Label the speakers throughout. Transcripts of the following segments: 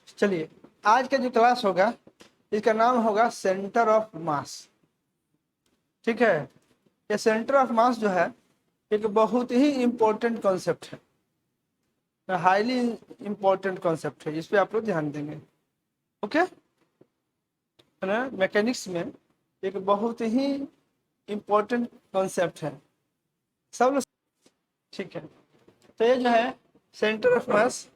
Speaker 1: चलिए, आज का जो क्लास होगा इसका नाम होगा सेंटर ऑफ मास। ठीक है, ये सेंटर ऑफ मास जो है एक बहुत ही इंपॉर्टेंट कॉन्सेप्ट है, हाईली इंपॉर्टेंट कॉन्सेप्ट है, इस पे आप लोग ध्यान देंगे। ओके, है ना, मैकेनिक्स में एक बहुत ही इंपॉर्टेंट कॉन्सेप्ट है सब लोग। ठीक है, तो ये जो है सेंटर ऑफ मास,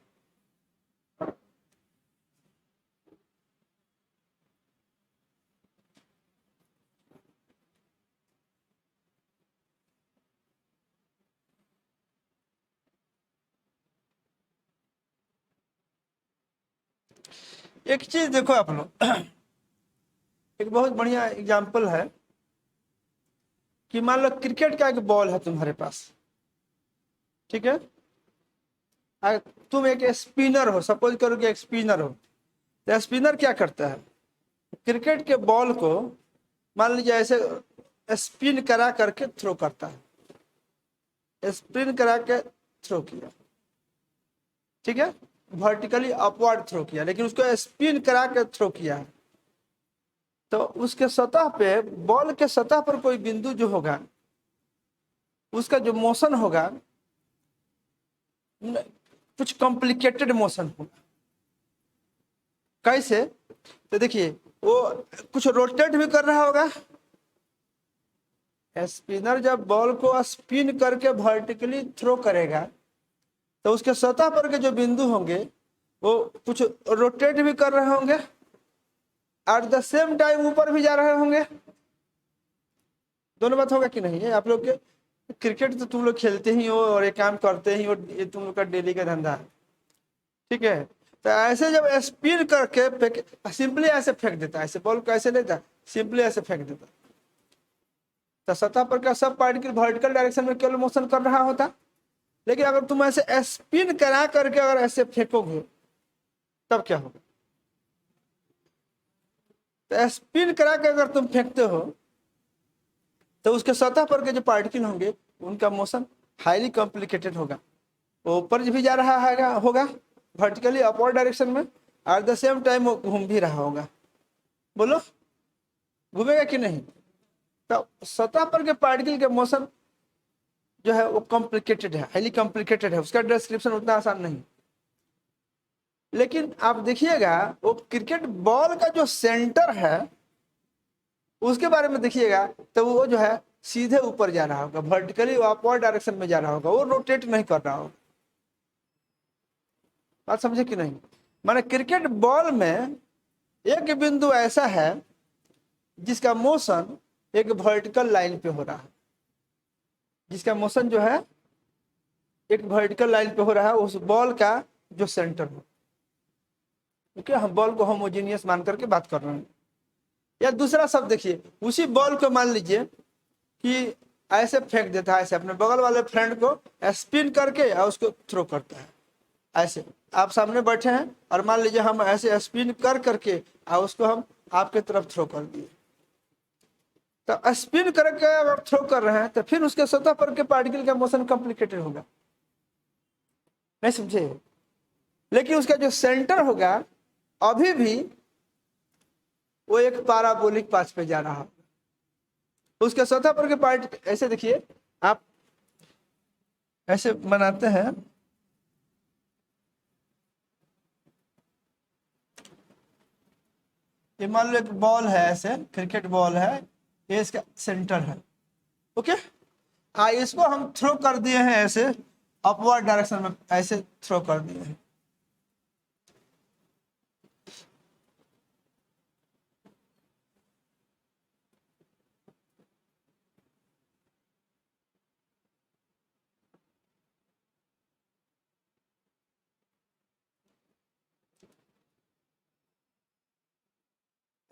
Speaker 1: एक चीज देखो आप लोग, एक बहुत बढ़िया एग्जांपल है कि मान लो क्रिकेट का एक बॉल है तुम्हारे पास। ठीक है, तुम एक स्पिनर हो, सपोज करो कि एक स्पिनर हो, तो स्पिनर क्या करता है, क्रिकेट के बॉल को मान लीजिए ऐसे स्पिन करा करके थ्रो करता है, स्पिन करा के थ्रो किया। ठीक है, वर्टिकली अपवर्ड थ्रो किया, लेकिन उसको स्पिन करा के थ्रो किया है। तो उसके सतह पे, बॉल के सतह पर कोई बिंदु जो होगा उसका जो मोशन होगा कुछ कॉम्प्लिकेटेड मोशन होगा। कैसे, तो देखिए वो कुछ रोटेट भी कर रहा होगा। स्पिनर जब बॉल को स्पिन करके वर्टिकली थ्रो करेगा तो उसके सतह पर के जो बिंदु होंगे वो कुछ रोटेट भी कर रहे होंगे, एट द सेम टाइम ऊपर भी जा रहे होंगे। दोनों बात होगा कि नहीं है? आप लोग के क्रिकेट तो तुम लोग खेलते ही हो और ये काम करते ही हो, ये तुम लोग का डेली का धंधा है। ठीक है, तो ऐसे जब स्पिन करके फेंक, सिंपली ऐसे फेंक देता है, ऐसे बॉल को ऐसे लेता, सिंपली ऐसे फेंक देता, तो सतह पर का सब पार्टिकल वर्टिकल डायरेक्शन में केवल मोशन कर रहा होता। लेकिन अगर तुम ऐसे स्पिन करा करके अगर ऐसे फेंकोगे तब क्या होगा? तो स्पिन करा के अगर तुम फेंकते हो तो उसके सतह पर के जो पार्टिकल होंगे उनका मोशन हाईली कॉम्प्लिकेटेड होगा। वो ऊपर भी जा रहा है होगा वर्टिकली अपवर्ड डायरेक्शन में, एट द सेम टाइम वो घूम भी रहा होगा। बोलो, घूमेगा कि नहीं? तो सतह पर के पार्टिकल के मोशन जो है वो कॉम्प्लिकेटेड है, हाईली कॉम्प्लिकेटेड है, उसका डिस्क्रिप्शन उतना आसान नहीं। लेकिन आप देखिएगा वो क्रिकेट बॉल का जो सेंटर है उसके बारे में देखिएगा, तो वो जो है सीधे ऊपर जा रहा होगा, वर्टिकली अपवर्ड डायरेक्शन में जा रहा होगा, वो रोटेट नहीं कर रहा होगा। बात समझे कि नहीं? माने क्रिकेट बॉल में एक बिंदु ऐसा है जिसका मोशन एक वर्टिकल लाइन पे हो रहा है, जिसका मोशन जो है एक वर्टिकल लाइन पे हो रहा है, उस बॉल का जो सेंटर हो। क्योंकि हम बॉल को होमोजीनियस मान करके बात कर रहे हैं। या दूसरा शब्द देखिए, उसी बॉल को मान लीजिए कि ऐसे फेंक देता है, ऐसे अपने बगल वाले फ्रेंड को स्पिन करके और उसको थ्रो करता है। ऐसे आप सामने बैठे हैं और मान लीजिए हम ऐसे स्पिन कर करके और उसको हम आपके तरफ थ्रो कर दिए, तो स्पिन करके अगर थ्रो कर रहे हैं तो फिर उसके सतह पर के पार्टिकल का मोशन कॉम्प्लिकेटेड होगा, नहीं समझे? लेकिन उसका जो सेंटर होगा अभी भी वो एक पैराबोलिक पाथ पे जा रहा है। उसके सतह पर के पार्ट ऐसे देखिए, आप ऐसे बनाते हैं, ये मान लो एक बॉल है, ऐसे क्रिकेट बॉल है, ये इसका सेंटर है। ओके, इसको हम थ्रो कर दिए हैं ऐसे अपवर्ड डायरेक्शन में, ऐसे थ्रो कर दिए हैं।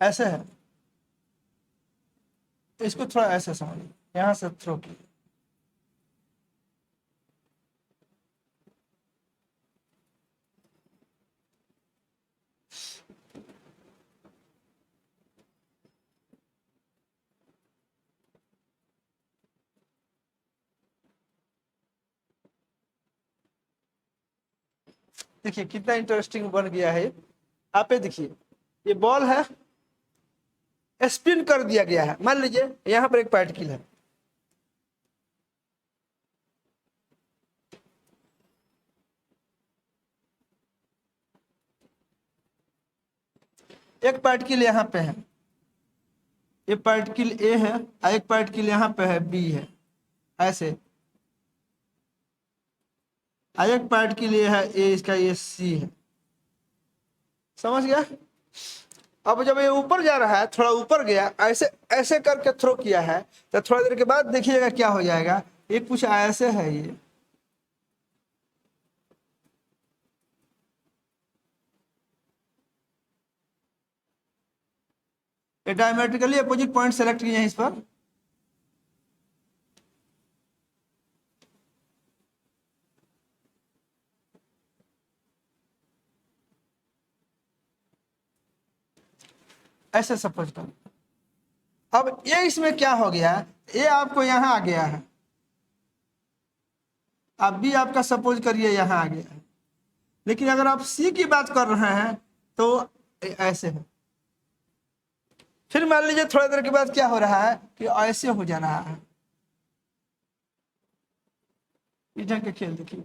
Speaker 1: ऐसे है, इसको थोड़ा ऐसे समझिए, यहां से थ्रो किए। देखिए कितना इंटरेस्टिंग बन गया है। आप ये देखिए, ये बॉल है, स्पिन कर दिया गया है। मान लीजिए यहां पर एक पार्टिकल है, एक पार्टिकल यहां पे है, ये पार्टिकल ए है, और एक पार्टिकल यहां पे है बी है, ऐसे। और एक पार्टिकल ये है ए, इसका ये सी है। समझ गया? अब जब ये ऊपर जा रहा है, थोड़ा ऊपर गया, ऐसे ऐसे करके थ्रो किया है, तो थोड़ा देर के बाद देखिएगा क्या हो जाएगा। ये कुछ ऐसे है, ये डायमेट्रिकली अपोजिट पॉइंट सेलेक्ट किए हैं इस पर। ऐसे सपोज कर, अब ये इसमें क्या हो गया, ये आपको यहां आ गया है, अब भी आपका सपोज करिए यहां आ गया है। लेकिन अगर आप सी की बात कर रहे हैं तो ऐसे है। फिर मान लीजिए थोड़ा देर के बाद क्या हो रहा है कि ऐसे हो जा रहा है। इस ढंग के खेल देखिए,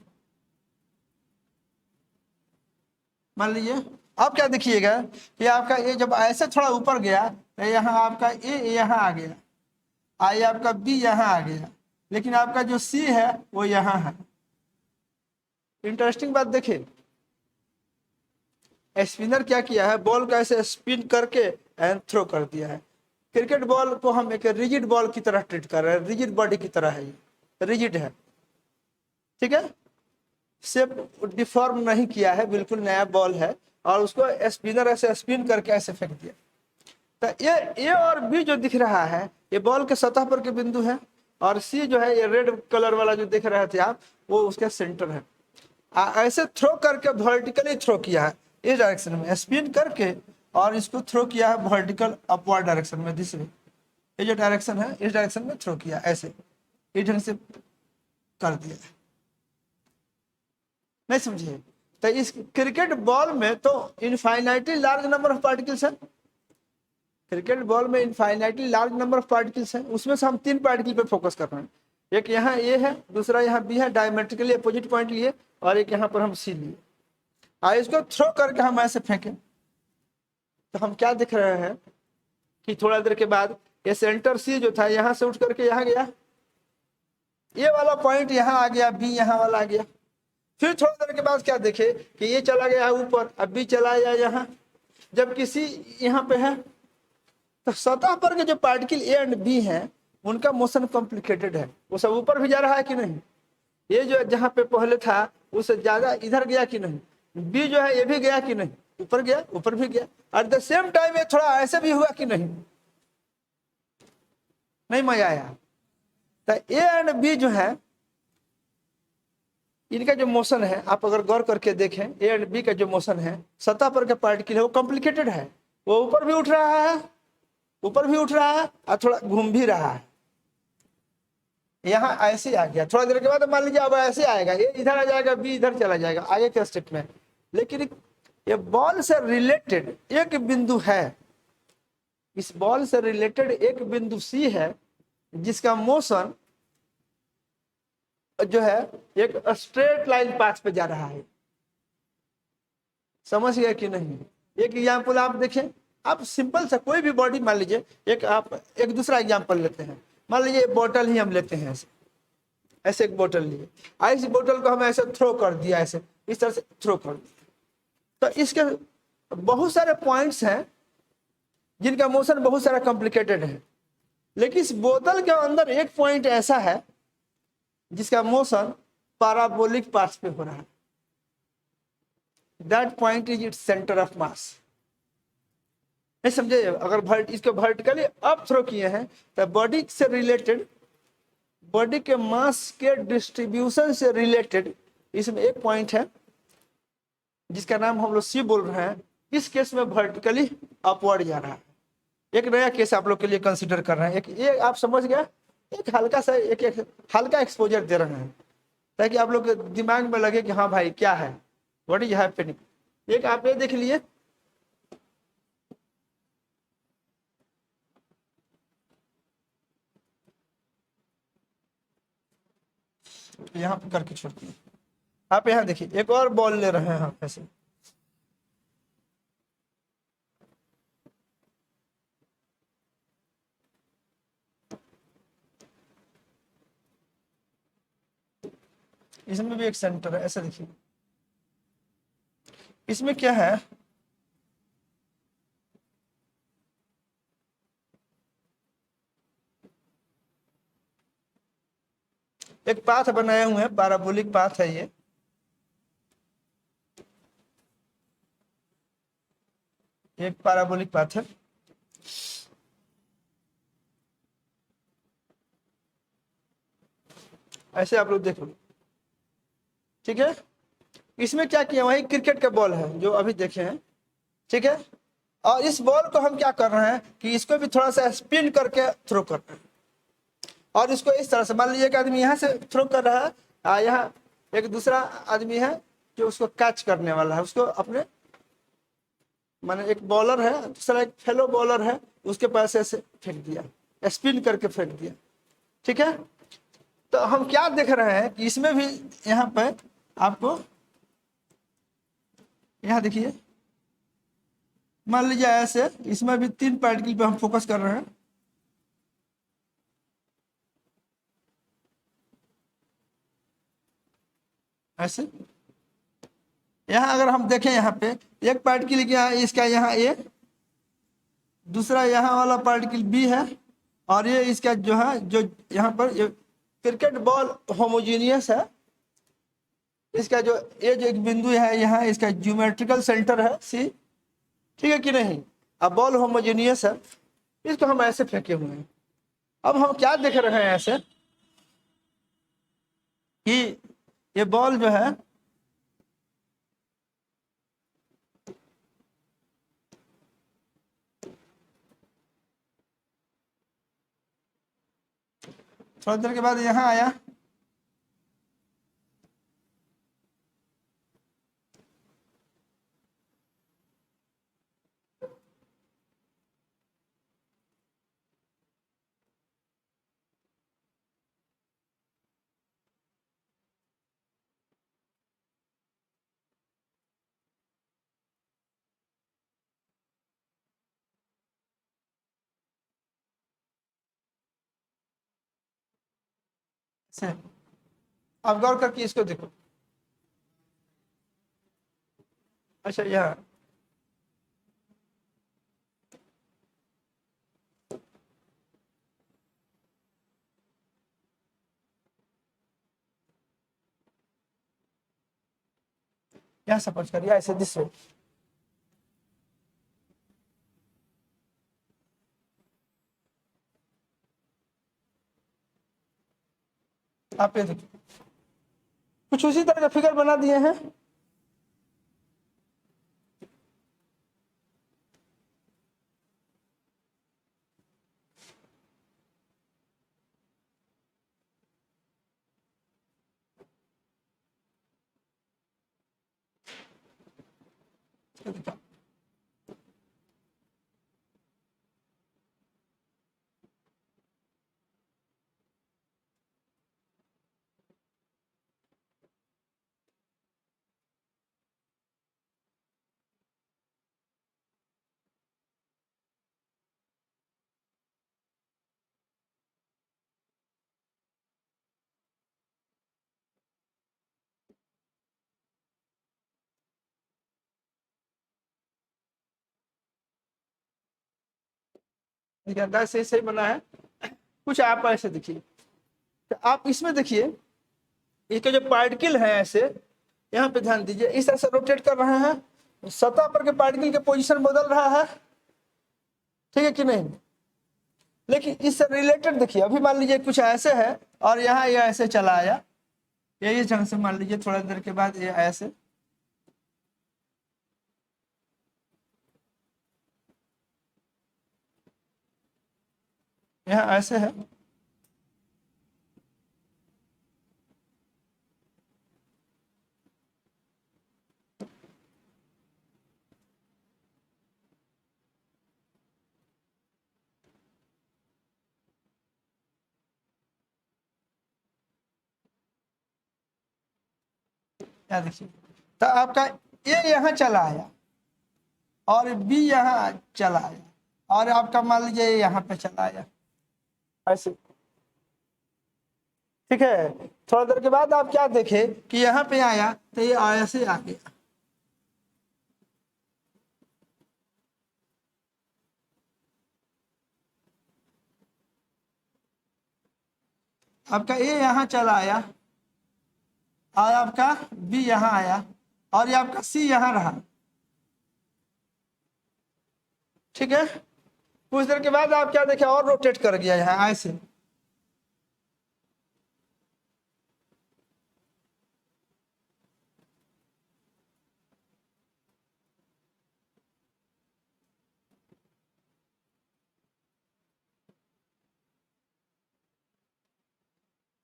Speaker 1: मान लीजिए अब क्या देखिएगा कि आपका ये जब ऐसे थोड़ा ऊपर गया तो यहाँ आपका ए यहाँ आ गया, आई आपका बी यहाँ आ गया, लेकिन आपका जो सी है वो यहाँ है। इंटरेस्टिंग बात देखिए, स्पिनर क्या किया है, बॉल को ऐसे स्पिन करके एंड थ्रो कर दिया है। क्रिकेट बॉल को हम एक रिजिड बॉल की तरह ट्रीट कर रहे हैं, रिजिड बॉडी की तरह है, ये रिजिड है, ठीक है, शेप डिफॉर्म नहीं किया है, बिल्कुल नया बॉल है, और उसको स्पिनर ऐसे स्पिन करके ऐसे फेंक दिया। तो ये ए और बी जो दिख रहा है ये बॉल के सतह पर के बिंदु है, और सी जो है ये रेड कलर वाला जो देख रहे थे आप, वो उसके सेंटर है। ऐसे थ्रो करके वर्टिकली थ्रो किया है इस डायरेक्शन में, स्पिन करके, और इसको थ्रो किया है वर्टिकल अपवर्ड डायरेक्शन में, दिस वे, ये जो डायरेक्शन है इस डायरेक्शन में थ्रो किया, ऐसे इस ढंग से कर दिया। नहीं समझिए? तो इस क्रिकेट बॉल में तो infinitely large number of particles है, क्रिकेट बॉल में infinitely large number of particles हैं, उसमें से हम 3 पार्टिकल पे फोकस कर रहे हैं। एक यहाँ ए है, दूसरा यहाँ बी है, डायमेट्रिकली अपोजिट पॉइंट लिए, और एक यहाँ पर हम सी लिए, और इसको थ्रो करके हम ऐसे फेंके, तो हम क्या देख रहे हैं कि थोड़ा देर के बाद ये सेंटर सी जो था यहाँ से उठ करके यहाँ गया, ये वाला पॉइंट यहाँ आ गया, बी यहाँ वाला आ गया। फिर थोड़ी देर के बाद क्या देखे कि ये चला गया ऊपर, अब भी चला गया यहाँ, जब किसी यहाँ पे है, तो सतह पर के जो पार्टिकल ए एंड बी हैं उनका मोशन कॉम्प्लिकेटेड है, वो सब ऊपर भी जा रहा है कि नहीं, ये जो जहाँ पे पहले था उससे ज्यादा इधर गया कि नहीं, बी जो है ये भी गया कि नहीं, ऊपर गया, ऊपर भी गया, एट द सेम टाइम ये थोड़ा ऐसे भी हुआ कि नहीं, नहीं मजा आया। तो ए एंड बी जो है इनका जो मोशन है, आप अगर गौर करके देखें, ए एंड बी का जो मोशन है सतह पर का पार्टिकल है वो कॉम्प्लिकेटेड है, वो ऊपर भी उठ रहा है, ऊपर भी उठ रहा है, और थोड़ा घूम भी रहा है। यहाँ ऐसे आ गया, थोड़ा देर के बाद मान लीजिए अब ऐसे आएगा, ये इधर आ जाएगा, बी इधर चला जाएगा आगे के स्टेप में। लेकिन ये बॉल से रिलेटेड एक बिंदु है, इस बॉल से रिलेटेड एक बिंदु सी है जिसका मोशन जो है एक स्ट्रेट लाइन पाथ पे जा रहा है। समझ गया कि नहीं? एक एग्जाम्पल आप देखें, आप सिंपल सा कोई भी बॉडी मान लीजिए, एक दूसरा एग्जाम्पल लेते हैं, मान लीजिए बोतल ही हम लेते हैं, ऐसे ऐसे एक बोतल लिए, इस बोतल को हम ऐसे थ्रो कर दिया, ऐसे इस तरह से थ्रो कर दिया, तो इसके बहुत सारे पॉइंट्स हैं जिनका मोशन बहुत सारा कॉम्प्लिकेटेड है, लेकिन इस बोतल के अंदर एक पॉइंट ऐसा है जिसका मोशन पैराबोलिक पाथ पे हो रहा है, that point is its centre of मास। नहीं समझे? अगर इसको वर्टिकली अप थ्रो किए हैं तो बॉडी से रिलेटेड, बॉडी के मास के डिस्ट्रीब्यूशन से रिलेटेड इसमें एक पॉइंट है जिसका नाम हम लोग सी बोल रहे हैं, इस केस में वर्टिकली अपवर्ड जा रहा है। एक नया केस आप लोग के लिए कंसीडर कर रहे हैं, एक ये आप समझ गए, एक हल्का सा एक हल्का एक्सपोजर दे रहे हैं ताकि आप लोग के दिमाग में लगे कि हाँ भाई क्या है, व्हाट इज हैपनिंग। एक आप ये देख लिए यहाँ पे करके छोड़ती है। आप यहाँ देखिए एक और बॉल ले रहे हैं हम ऐसे, इसमें भी एक सेंटर है, ऐसा देखिए। इसमें क्या है, एक पाथ बनाए हुए हैं, पैराबोलिक पाथ है ये। एक पैराबोलिक पाथ है, ऐसे आप लोग देख लो, ठीक है। इसमें क्या किया, वही क्रिकेट का बॉल है जो अभी देखे हैं, ठीक है। और इस बॉल को हम क्या कर रहे हैं कि इसको भी थोड़ा सा स्पिन करके थ्रो कर रहे हैं, और इसको इस तरह से, मान लीजिए एक आदमी यहाँ से थ्रो कर रहा है, यहाँ एक दूसरा आदमी है जो उसको कैच करने वाला है, उसको अपने, माने एक बॉलर है, दूसरा एक फेलो बॉलर है, उसके पास ऐसे फेंक दिया, स्पिन करके फेंक दिया, ठीक है। तो हम क्या देख रहे हैं कि इसमें भी यहाँ पे आपको, यहाँ देखिए, मान लीजिए ऐसे, इसमें भी 3 पार्टिकल पे हम फोकस कर रहे हैं, ऐसे। यहाँ अगर हम देखें, यहाँ पे एक पार्टिकल क्या है, इसका यहाँ ए, दूसरा यहाँ वाला पार्टिकल बी है, और ये इसका जो है, जो यहाँ पर ये क्रिकेट बॉल होमोजीनियस है, इसका जो ये जो एक बिंदु है यहाँ, इसका ज्योमेट्रिकल सेंटर है सी, ठीक है कि नहीं। अब बॉल होमोजीनियस है, इसको हम ऐसे फेंके हुए हैं। अब हम क्या देख रहे हैं ऐसे कि ये बॉल जो है, थोड़ी देर के बाद यहाँ आया, से अब गौर करके इसको देखो, अच्छा यहाँ, यहाँ सपोज करिए ऐसे दिस वे, आप ये देखिए, कुछ उसी तरह का फिगर बना दिए हैं। अंदाज से सही बना है। कुछ आप ऐसे देखिए, तो आप इसमें देखिए, इसके जो पार्टिकल है ऐसे, यहाँ पे ध्यान दीजिए, इस तरह से रोटेट कर रहे हैं, सतह पर के पार्टिकल के पोजीशन बदल रहा है, ठीक है कि नहीं। लेकिन इससे रिलेटेड देखिए, अभी मान लीजिए कुछ ऐसे है, और यहाँ ये ऐसे चला आया, यही ढंग से मान लीजिए, थोड़ा देर के बाद ये ऐसे, यहाँ ऐसे है, क्या देखिए, तो आपका ए यहाँ चला आया और बी यहाँ चला आया और आपका मान लीजिए यहाँ पे चला आया ऐसे, ठीक है। थोड़ा देर के बाद आप क्या देखे कि यहाँ पे आया तो ये ऐसे आ गया, आपका ए यहाँ चला आया और आपका बी यहाँ आया और ये आपका सी यहाँ रहा, ठीक है। कुछ देर के बाद आप क्या देखे और रोटेट कर गया यहाँ ऐसे,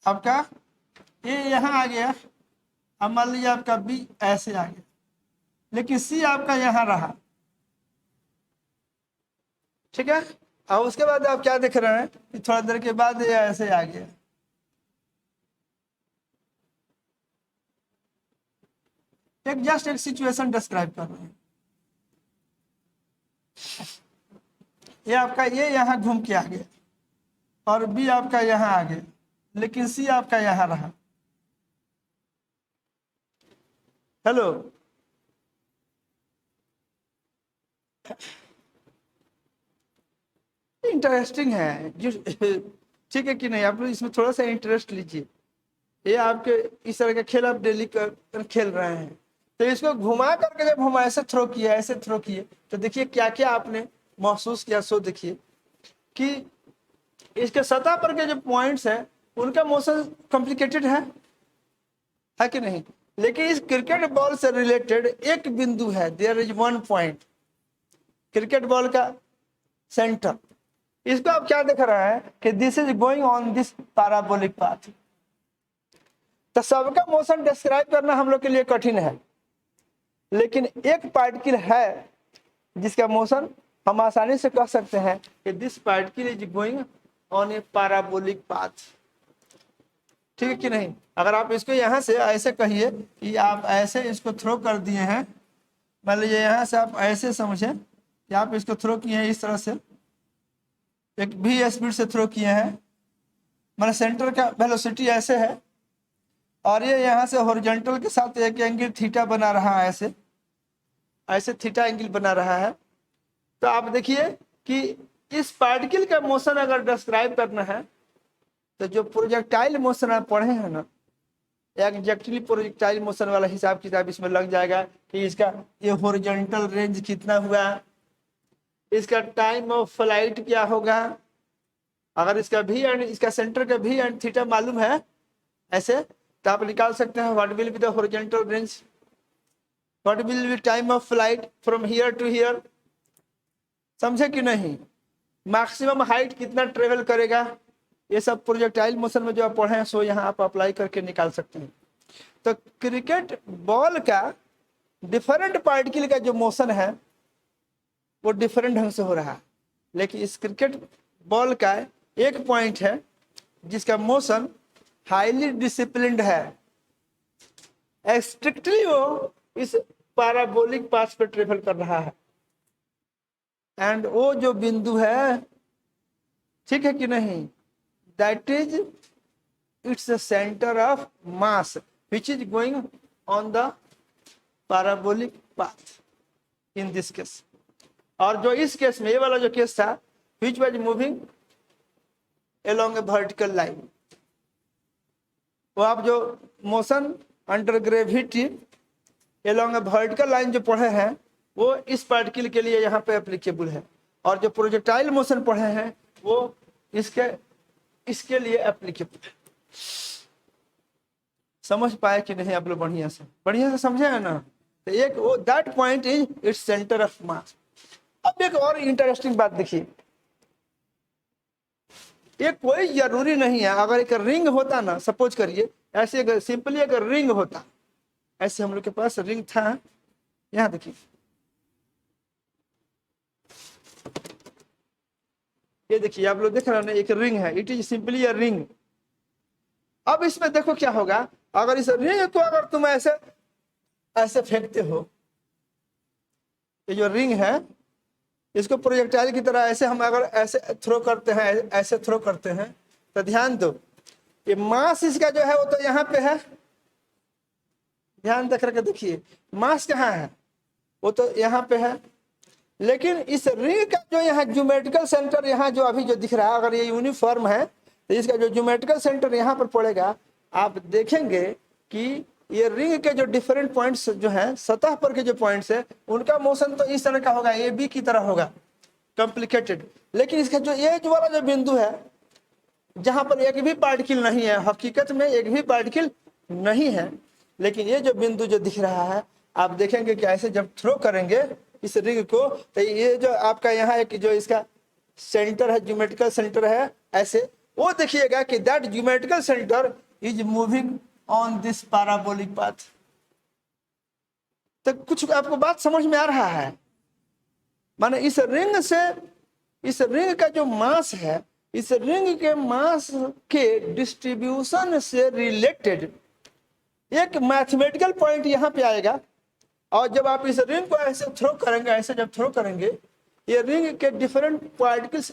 Speaker 1: आपका ए यहाँ आ गया, अब मान लीजिए आपका बी ऐसे आ गया, लेकिन सी आपका यहाँ रहा, ठीक है। और उसके बाद आप क्या देख रहे हैं कि थोड़ा देर के बाद ये ऐसे आ गया, एक जस्ट एक सिचुएशन डिस्क्राइब कर रहे हैं। ये आपका ये यहाँ घूम के आ गया और बी आपका यहाँ आ गया, लेकिन सी आपका यहाँ रहा। हेलो, इंटरेस्टिंग है जो, ठीक है कि नहीं, आप लोग इसमें थोड़ा सा इंटरेस्ट लीजिए। ये आपके इस तरह का खेल आप डेली खेल रहे हैं, तो इसको घुमा करके जब हम ऐसे थ्रो किए ऐसे थ्रो किए तो देखिए क्या क्या आपने महसूस किया। सो देखिए कि इसके सतह पर के जो पॉइंट्स हैं उनका मोशन कॉम्प्लिकेटेड है कि नहीं, लेकिन इस क्रिकेट बॉल से रिलेटेड एक बिंदु है, there is one point, cricket ball का सेंटर। इसको आप क्या देख रहे हैं कि this is going on this parabolic path. तो सबका मोशन डिस्क्राइब करना हम लोग के लिए कठिन है, लेकिन एक पार्टिकल है जिसका मोशन हम आसानी से कह सकते हैं कि this particle is going on A parabolic path, ठीक है कि नहीं। अगर आप इसको यहाँ से ऐसे कहिए कि आप ऐसे इसको थ्रो कर दिए हैं, मान लीजिए यहाँ से आप ऐसे समझें कि आप इसको थ्रो किए हैं इस तरह से, एक भी स्पीड से थ्रो किए हैं, मतलब सेंटर का वेलोसिटी ऐसे है और ये यहाँ से हॉरिजॉन्टल के साथ एक एंगल थीटा बना रहा है, ऐसे ऐसे थीटा एंगल बना रहा है। तो आप देखिए कि इस पार्टिकल का मोशन अगर डिस्क्राइब करना है तो जो प्रोजेक्टाइल मोशन आप पढ़े हैं ना, एग्जैक्टली प्रोजेक्टाइल मोशन वाला हिसाब किताब इसमें लग जाएगा कि इसका ये हॉरिजॉन्टल रेंज कितना हुआ, इसका टाइम ऑफ फ्लाइट क्या होगा, अगर इसका भी एंड इसका सेंटर का भी एंड थीटा मालूम है ऐसे तो आप निकाल सकते हैं what will be the horizontal range, what will be time of flight from here to here, समझे कि नहीं, मैक्सिमम हाइट कितना ट्रेवल करेगा, ये सब प्रोजेक्टाइल मोशन में जो आप पढ़े हैं सो यहाँ आप अप्लाई करके निकाल सकते हैं। तो क्रिकेट बॉल का डिफरेंट पार्टिकल का जो मोशन है वो डिफरेंट ढंग से हो रहा है, लेकिन इस क्रिकेट बॉल का एक पॉइंट है जिसका मोशन हाईली डिसिप्लिन्ड है, स्ट्रिक्टली वो इस पैराबोलिक पाथ पे ट्रेवल कर रहा है, एंड वो जो बिंदु है, ठीक है कि नहीं, that is its centre of mass which is going on the parabolic path in this case. और जो इस केस में ये वाला जो केस था which was moving along a vertical line, वो आप जो motion under gravity along a vertical line जो पढ़े हैं वो इस पार्टिकल के लिए यहाँ पे एप्लीकेबल है, और जो प्रोजेक्टाइल मोशन पढ़े हैं वो इसके लिए एप्लीकेबल है। समझ पाए कि नहीं आप लोग, बढ़िया से समझे है ना। तो एक वो that point is its centre of मास। अब एक और इंटरेस्टिंग बात देखिए, ये कोई जरूरी नहीं है, अगर एक रिंग होता ना, सपोज करिए ऐसे अगर सिंपली अगर रिंग होता, ऐसे हम लोग के पास रिंग था, यहाँ देखिए ये देखिए आप लोग देख रहे हैं ना, एक रिंग है, it is simply a ring. अब इसमें देखो क्या होगा, अगर इस रिंग को अगर तुम ऐसे ऐसे फेंकते हो, ये जो रिंग है इसको प्रोजेक्टाइल की तरह ऐसे हम अगर ऐसे थ्रो करते हैं, ऐसे थ्रो करते हैं, तो ध्यान दो ये मास इसका जो है वो तो यहाँ पे है, ध्यान देख करके देखिए मास कहाँ है, वो तो यहाँ पे है, लेकिन इस रिंग का जो यहाँ ज्योमेट्रिकल सेंटर यहाँ जो अभी जो दिख रहा है, अगर ये यूनिफॉर्म है तो इसका जो ज्योमेट्रिकल सेंटर यहाँ पर पड़ेगा, आप देखेंगे कि ये रिंग के जो डिफरेंट पॉइंट्स जो हैं, सतह पर के जो पॉइंट्स है उनका मोशन तो इस तरह का होगा, ए बी की तरह होगा, कॉम्प्लिकेटेड। लेकिन इसका जो एज वाला जो बिंदु है जहां पर एक भी पार्टिकल नहीं है, हकीकत में एक भी पार्टिकल नहीं है, लेकिन ये जो बिंदु जो दिख रहा है आप देखेंगे कि ऐसे जब थ्रो करेंगे इस रिंग को, तो ये जो आपका यहाँ एक जो इसका सेंटर है, ज्योमेट्रिकल सेंटर है, ऐसे वो देखिएगा कि that geometrical centre is moving on this parabolic path. तो कुछ आपको बात समझ में आ रहा है? माने इस रिंग का जो मास है, इस रिंग के मास के डिस्ट्रीब्यूशन से रिलेटेड एक मैथमेटिकल पॉइंट यहाँ पे आएगा, और जब आप इस रिंग को ऐसे थ्रो करेंगे, ऐसे जब थ्रो करेंगे, ये रिंग के डिफरेंट पार्टिकल्स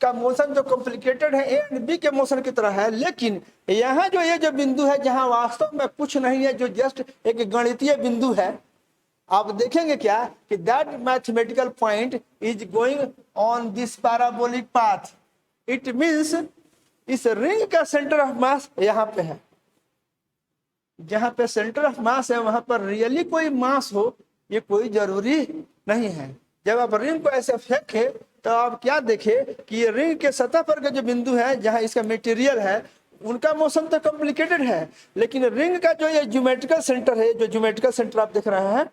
Speaker 1: का मोशन जो कॉम्प्लिकेटेड है ए एंड बी के मोशन की तरह है, लेकिन यहाँ जो ये जो बिंदु है जहाँ वास्तव में कुछ नहीं है, जो जस्ट एक गणितीय बिंदु है, आप देखेंगे क्या कि that mathematical point is going on this parabolic path. It means इस रिंग का सेंटर ऑफ मास यहाँ पे है, जहां पे सेंटर ऑफ मास है वहां पर रियली कोई मास हो ये कोई जरूरी नहीं है। जब आप रिंग को ऐसे फेंके तो आप क्या देखे कि ये रिंग के सतह पर के जो बिंदु है जहां इसका मटेरियल है उनका मोशन तो कॉम्प्लिकेटेड है, लेकिन रिंग का जो ये ज्योमेट्रिकल सेंटर है, जो ज्योमेट्रिकल सेंटर आप देख रहे हैं,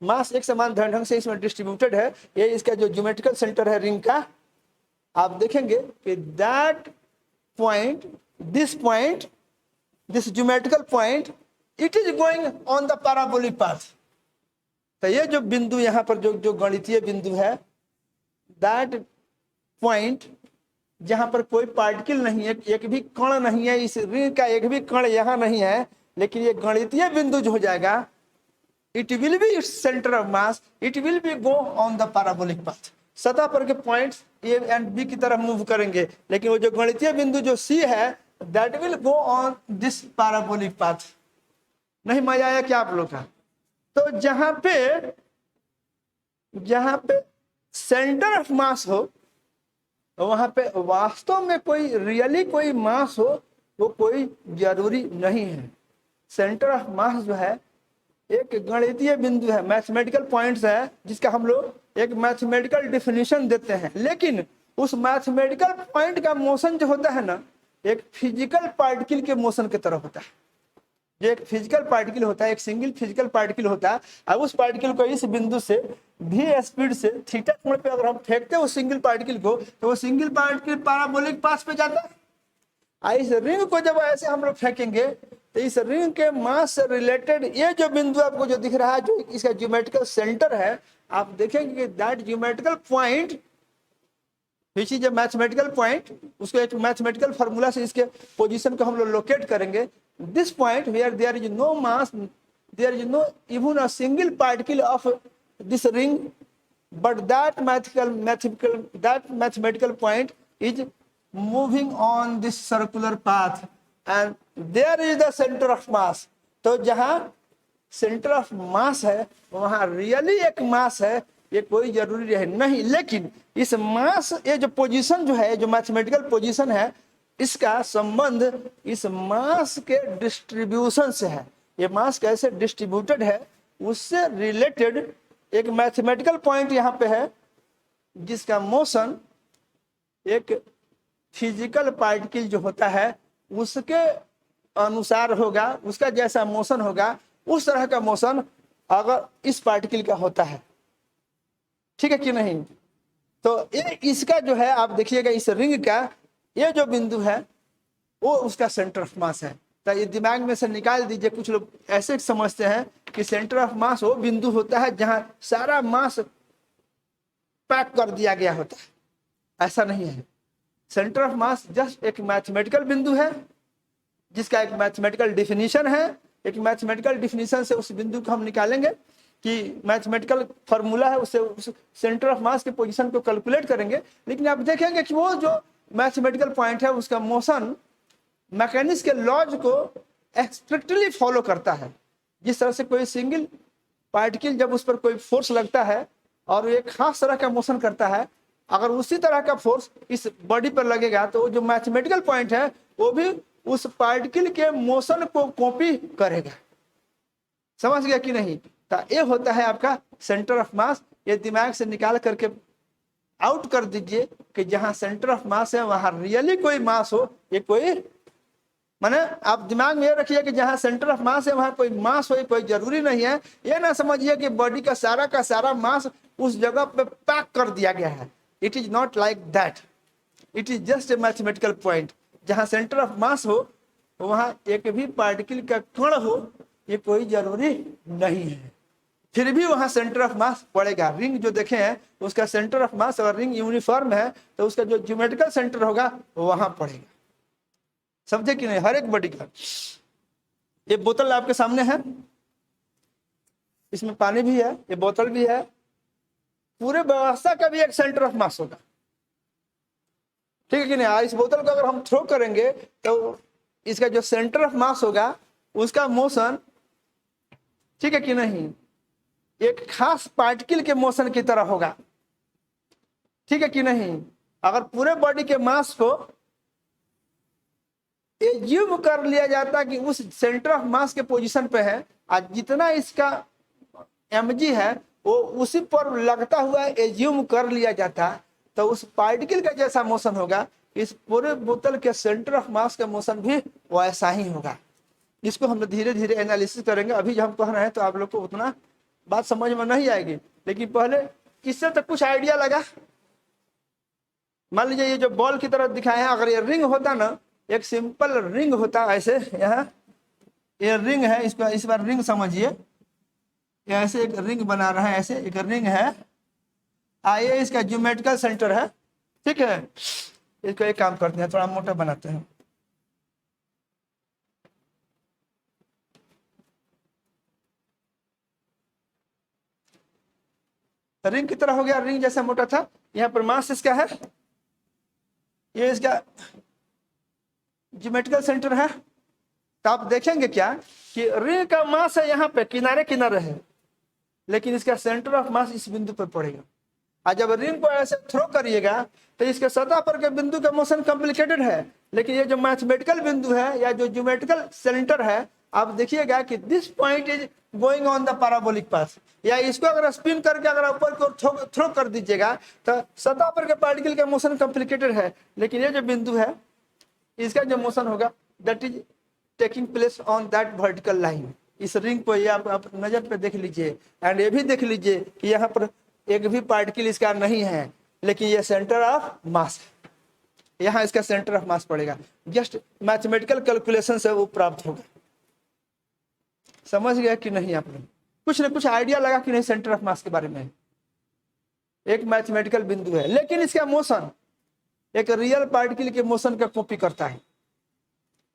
Speaker 1: मास एक समान ढंग से इसमें डिस्ट्रीब्यूटेड है, ये इसका जो ज्योमेट्रिकल सेंटर है रिंग का, आप देखेंगे कि that point, this geometrical point it is going on the parabolic path. तो ये जो बिंदु यहाँ पर जो गणितीय बिंदु है, दैट पॉइंट जहां पर कोई पार्टिकल नहीं है, एक भी कण नहीं है, इस रिंग का एक भी कण यहाँ नहीं है, लेकिन ये गणितीय बिंदु जो हो जाएगा, it will be its centre of mass, it will be go on the parabolic path. सतह पर के पॉइंट्स ए एंड बी की तरफ मूव करेंगे, लेकिन वो जो गणितीय बिंदु जो सी है that will go on this parabolic path. नहीं मजा आया क्या आप लोग का? तो जहां पे सेंटर ऑफ मास हो वहां पे वास्तव में कोई रियली कोई मास हो वो कोई जरूरी नहीं है। सेंटर ऑफ मास जो है एक गणितीय बिंदु है, मैथमेटिकल पॉइंट्स है, जिसका हम लोग एक मैथमेटिकल डिफिनीशन देते हैं, लेकिन उस मैथमेटिकल पॉइंट का मोशन जो होता है ना, एक फिजिकल पार्टिकल के मोशन की तरह होता है। जो एक फिजिकल पार्टिकल होता है, एक सिंगल फिजिकल पार्टिकल होता है, अब उस पार्टिकल को इस बिंदु से भी स्पीड से थीटा कोण पे अगर हम फेंकते हैं उस सिंगल पार्टिकल को, तो वो सिंगल पार्टिकल पैराबोलिक पाथ पे जाता है। इस रिंग को जब ऐसे हम लोग फेंकेंगे तो इस रिंग के मास से रिलेटेड ये जो बिंदु आपको जो दिख रहा है, जो इसका ज्योमेट्रिकल सेंटर है, आप देखेंगे कि that geometrical point which is a mathematical point, उसको एक मैथमेटिकल फार्मूला से इसके पोजीशन को हम लोग लोकेट करेंगे। This point where there is no mass, there is no even a single particle of this ring, but that mathematical point is moving on this circular path and there is the centre of mass. तो जहां centre of मास है वहां really एक मास है, ये कोई जरूरी है नहीं, लेकिन इस मास, ये जो पोजीशन जो है, जो मैथमेटिकल पोजीशन है, इसका संबंध इस मास के डिस्ट्रीब्यूशन से है। ये मास कैसे डिस्ट्रीब्यूटेड है उससे रिलेटेड एक मैथमेटिकल पॉइंट यहाँ पे है, जिसका मोशन एक फिजिकल पार्टिकल जो होता है उसके अनुसार होगा, उसका जैसा मोशन होगा उस तरह का मोशन अगर इस पार्टिकल का होता है, ठीक है कि नहीं? तो ये इसका जो है आप देखिएगा, इस रिंग का ये जो बिंदु है वो उसका सेंटर ऑफ मास है। तो ये दिमाग में से निकाल दीजिए। कुछ लोग ऐसे समझते हैं कि सेंटर ऑफ मास वो बिंदु होता है जहां सारा मास पैक कर दिया गया होता है, ऐसा नहीं है। सेंटर ऑफ मास जस्ट एक मैथमेटिकल बिंदु है जिसका एक मैथमेटिकल डिफिनीशन है, एक मैथमेटिकल डिफिनीशन से उस बिंदु को हम निकालेंगे कि मैथमेटिकल फार्मूला है, उससे उस सेंटर ऑफ मास के पोजीशन को कैलकुलेट करेंगे। लेकिन आप देखेंगे कि वो जो मैथमेटिकल पॉइंट है उसका मोशन मैकेनिक्स के लॉज को स्ट्रिक्टली फॉलो करता है। जिस तरह से कोई सिंगल पार्टिकल जब उस पर कोई फोर्स लगता है और एक खास तरह का मोशन करता है, अगर उसी तरह का फोर्स इस बॉडी पर लगेगा तो जो मैथमेटिकल पॉइंट है वो भी उस पार्टिकल के मोशन को कॉपी करेगा। समझ गया कि नहीं? तो ये होता है आपका सेंटर ऑफ मास। ये दिमाग से निकाल करके आउट कर दीजिए कि जहां सेंटर ऑफ मास है वहां रियली कोई मास हो, ये कोई माने आप दिमाग में ये रखिए कि जहां सेंटर ऑफ मास है वहां कोई मास हो, कोई जरूरी नहीं है। ये ना समझिए कि बॉडी का सारा मास उस जगह पे पैक कर दिया गया है। It is not like that, it is just a mathematical point. जहां सेंटर ऑफ मास हो वहां एक भी पार्टिकल का कण हो, ये कोई जरूरी नहीं है, फिर भी वहां सेंटर ऑफ मास पड़ेगा। रिंग जो देखे हैं उसका सेंटर ऑफ मास अगर रिंग यूनिफॉर्म है तो उसका जो ज्योमेट्रिकल सेंटर होगा वहां पड़ेगा। समझे कि नहीं? हर एक बॉडी का। ये बोतल आपके सामने है, इसमें पानी भी है, ये बोतल भी है, पूरे व्यवस्था का भी एक सेंटर ऑफ मास होगा, ठीक है कि नहीं? इस बोतल को अगर हम थ्रो करेंगे तो इसका जो सेंटर ऑफ मास होगा उसका मोशन, ठीक है कि नहीं, एक खास पार्टिकल के मोशन की तरह होगा, ठीक है कि नहीं? अगर पूरे बॉडी के मास को एज्यूम कर लिया जाता कि उस सेंटर ऑफ मास के पोजीशन पे है, आज जितना इसका mg है वो उसी पर लगता हुआ एज्यूम कर लिया जाता, तो उस पार्टिकल का जैसा मोशन होगा इस पूरे बोतल के सेंटर ऑफ मास का मोशन भी वैसा ही होगा। इसको हम धीरे धीरे एनालिसिस करेंगे। अभी जब हम कह रहे हैं तो आप लोग को उतना बात समझ में नहीं आएगी, लेकिन पहले इससे तो कुछ आइडिया लगा। मान लीजिए ये जो बॉल की तरह दिखाए हैं, अगर ये रिंग होता ना, एक सिंपल रिंग होता ऐसे, यहाँ ये रिंग है, इसको इस बार रिंग समझिए, ऐसे एक रिंग बना रहा है, ऐसे एक रिंग है, आइए इसका ज्योमेट्रिकल सेंटर है, ठीक है? इसको एक काम करते हैं, थोड़ा मोटा बनाते हैं। रिंग की तरह हो गया, रिंग जैसा मोटा था, यहाँ पर मास इसका है, ये इसका ज्योमेट्रिकल सेंटर है। तो आप देखेंगे क्या कि रिंग का मास है यहाँ पे किनारे किनारे है, लेकिन इसका सेंटर ऑफ मास इस बिंदु पर पड़ेगा। और जब रिंग को ऐसे थ्रो करिएगा तो इसके सतह पर के बिंदु का मोशन कॉम्प्लिकेटेड है, लेकिन ये जो मैथमेटिकल बिंदु है या जो ज्योमेट्रिकल सेंटर है, आप देखिएगा कि this point is going on the parabolic path, या इसको अगर स्पिन करके अगर ऊपर को थ्रो कर दीजिएगा तो सतह पर के पार्टिकल का मोशन कॉम्प्लिकेटेड है, लेकिन ये जो बिंदु है इसका जो मोशन होगा that is taking place on that vertical line. इस रिंग को ये आप नजर पे देख लीजिए, एंड ये भी देख लीजिए कि यहाँ पर एक भी पार्टिकल इसका नहीं है, लेकिन ये सेंटर ऑफ मास है, यहाँ इसका सेंटर ऑफ मास पड़ेगा। जस्ट मैथमेटिकल कैलकुलेशन से वो प्राप्त होगा। समझ गया कि नहीं? आप लोग कुछ ना कुछ आइडिया लगा कि नहीं सेंटर ऑफ मास के बारे में? एक मैथमेटिकल बिंदु है, लेकिन इसका मोशन एक रियल पार्टिकल के मोशन का कॉपी करता है।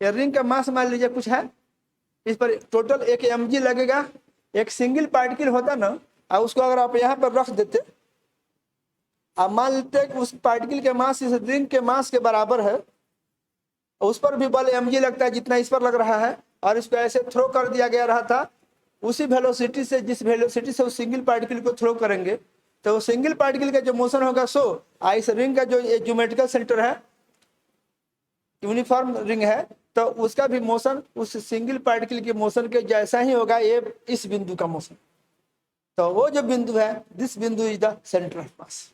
Speaker 1: ये रिंग का मास मान लीजिए कुछ है, इस पर टोटल एक mg लगेगा। एक सिंगल पार्टिकल होता ना, और उसको अगर आप यहाँ पर रख देते, आप मान लेते कि उस पार्टिकल के मास इस रिंग के मास के बराबर है, उस पर भी बल mg लगता है जितना इस पर लग रहा है, और इसको ऐसे थ्रो कर दिया गया रहा था उसी वेलोसिटी से, जिस वेलोसिटी से उस सिंगल पार्टिकल को थ्रो करेंगे तो वो सिंगल पार्टिकल का जो मोशन होगा सो इस रिंग का जो ज्योमेट्रिकल सेंटर है, यूनिफॉर्म रिंग है, तो उसका भी मोशन उस सिंगल पार्टिकल के मोशन के जैसा ही होगा ये इस बिंदु का मोशन। तो वो जो बिंदु है, दिस बिंदु इज द सेंटर ऑफ मास।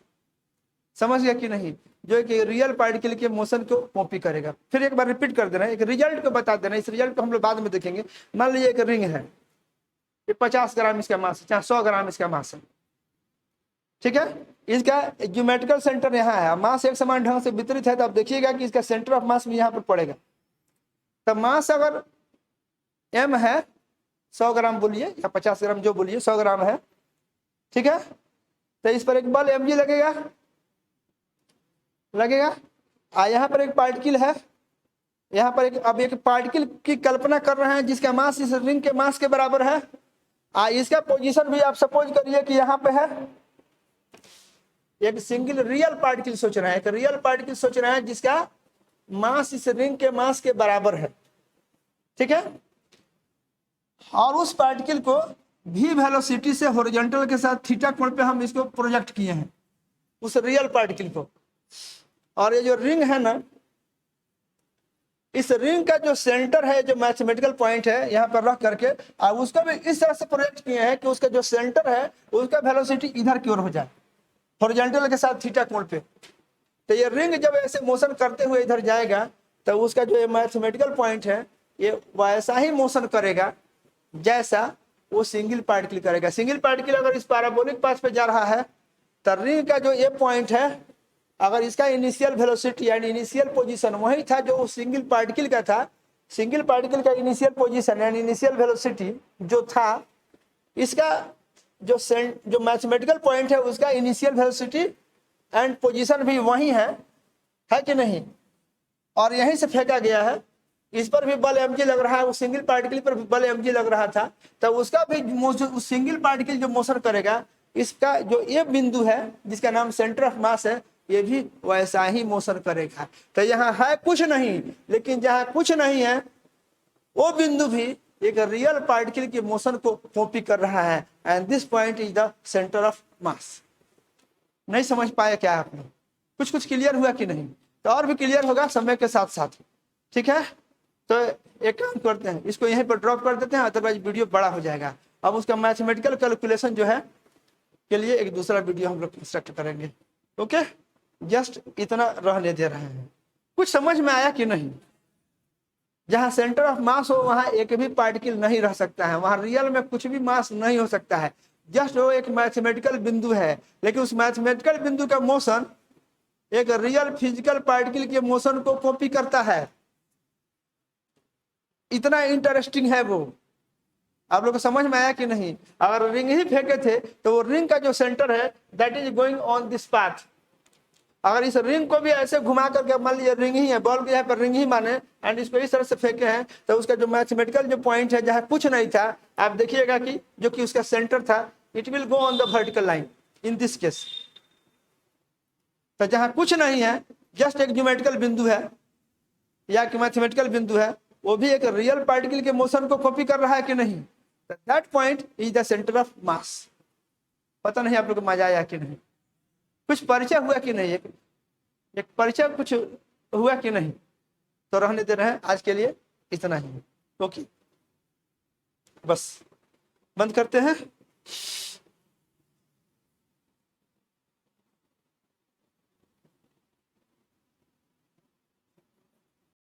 Speaker 1: समझ गया कि नहीं? जो कि रियल पार्टिकल के मोशन को कॉपी करेगा। फिर एक बार रिपीट कर देना, एक रिजल्ट को बता देना, इस रिजल्ट को हम लोग बाद में देखेंगे। मान लीजिए एक रिंग है, ये 50 ग्राम इसका मास है, चाहे 100 ग्राम इसका मास है, ठीक है? इसका ज्योमेट्रिकल सेंटर यहाँ है, मास एक समान ढंग से वितरित है, तो आप देखिएगा कि इसका सेंटर ऑफ मास भी यहाँ पर पड़ेगा। तो मास अगर m है 100 ग्राम बोलिए या 50 ग्राम जो बोलिए, 100 ग्राम है, ठीक है? तो इस पर एक बल mg लगेगा। यहाँ पर एक पार्टिकल है, यहाँ पर अब एक पार्टिकल की कल्पना कर रहे हैं जिसका मास इस रिंग के मास के बराबर है। इसका पोजीशन भी आप सपोज करिए कि यहाँ पे है। एक सिंगल रियल पार्टिकल सोच रहे हैं, एक रियल पार्टिकल सोच रहे हैं जिसका मास इस रिंग के मास के बराबर है, ठीक है। और उस पार्टिकल को भी वेलोसिटी से हॉरिजॉन्टल के साथ थीटा कोण पे हम इसको प्रोजेक्ट किए हैं, उस रियल पार्टिकल को। और ये जो रिंग है ना, इस रिंग का जो सेंटर है, जो मैथमेटिकल पॉइंट है, यहाँ पर रख करके अब उसको भी इस तरह से प्रोजेक्ट किए हैं कि उसका जो सेंटर है उसका वेलोसिटी इधर की ओर हो जाए, हॉरिजॉन्टल के साथ थीटा कोण पे। तो ये रिंग जब ऐसे मोशन करते हुए इधर जाएगा तो उसका जो मैथमेटिकल पॉइंट है ये वैसा ही मोशन करेगा जैसा वो सिंगल पार्टिकल करेगा। सिंगल पार्टिकल अगर इस पैराबोलिक पाथ पे जा रहा है तो रिंग का जो ये पॉइंट है, अगर इसका इनिशियल वेलोसिटी यानी इनिशियल पोजीशन वही था जो उस सिंगल पार्टिकल का था, सिंगल पार्टिकल का इनिशियल पोजीशन यानी इनिशियल वेलोसिटी जो था, इसका जो मैथमेटिकल पॉइंट है उसका इनिशियल वेलोसिटी एंड पोजीशन भी वही है कि नहीं। और यहीं से फेंका गया है, इस पर भी बल mg लग रहा है, उस सिंगल पार्टिकल पर भी बल mg लग रहा था, तो उसका भी उस सिंगल पार्टिकल जो मोशन करेगा, इसका जो ये बिंदु है जिसका नाम सेंटर ऑफ मास है, ये भी वैसा ही मोशन करेगा। तो यहाँ है कुछ नहीं, लेकिन जहाँ कुछ नहीं है वो बिंदु भी एक रियल पार्टिकल के मोशन को कॉपी कर रहा है, and this point is the centre of मास। नहीं समझ पाए क्या आपने? कुछ कुछ क्लियर हुआ कि नहीं? तो और भी क्लियर होगा समय के साथ साथ, ठीक है। तो एक काम करते हैं, इसको यहीं पर ड्रॉप कर देते हैं, अदरवाइज वीडियो बड़ा हो जाएगा। अब उसका मैथमेटिकल कैलकुलेशन जो है के लिए एक दूसरा वीडियो हम लोग कंस्ट्रक्ट करेंगे। ओके, जस्ट इतना रहने दे रहे हैं। कुछ समझ में आया कि नहीं? जहाँ सेंटर ऑफ मास हो वहाँ एक भी पार्टिकल नहीं रह सकता है, वहाँ रियल में कुछ भी मास नहीं हो सकता है। जस्ट वो एक मैथमेटिकल बिंदु है, लेकिन उस मैथमेटिकल बिंदु का मोशन एक रियल फिजिकल पार्टिकल के मोशन को कॉपी करता है। इतना इंटरेस्टिंग है वो। आप लोग को समझ में आया कि नहीं? अगर रिंग ही फेंके थे तो वो रिंग का जो सेंटर है that is going on this path. अगर इस रिंग को भी ऐसे घुमा करके, मान लीजिए रिंग ही है, बॉल के यहाँ पर रिंग ही माने, एंड इसको इस तरह से फेंके हैं, तो उसका जो मैथमेटिकल जो पॉइंट है जहाँ कुछ नहीं था, आप देखिएगा कि जो कि उसका सेंटर था, it will go on the vertical line in this case. तो जहाँ कुछ नहीं है, जस्ट एक ज्योमेट्रिकल बिंदु है या कि मैथमेटिकल बिंदु है, वो भी एक रियल पार्टिकल के मोशन को कॉपी कर रहा है कि नहीं? That point is the centre of मास। पता नहीं आप लोग को मजा आया कि नहीं? कुछ परिचय हुआ कि नहीं? एक परिचय कुछ हुआ कि नहीं? तो रहने दे रहे हैं, आज के लिए इतना ही। ओके, बस बंद करते हैं।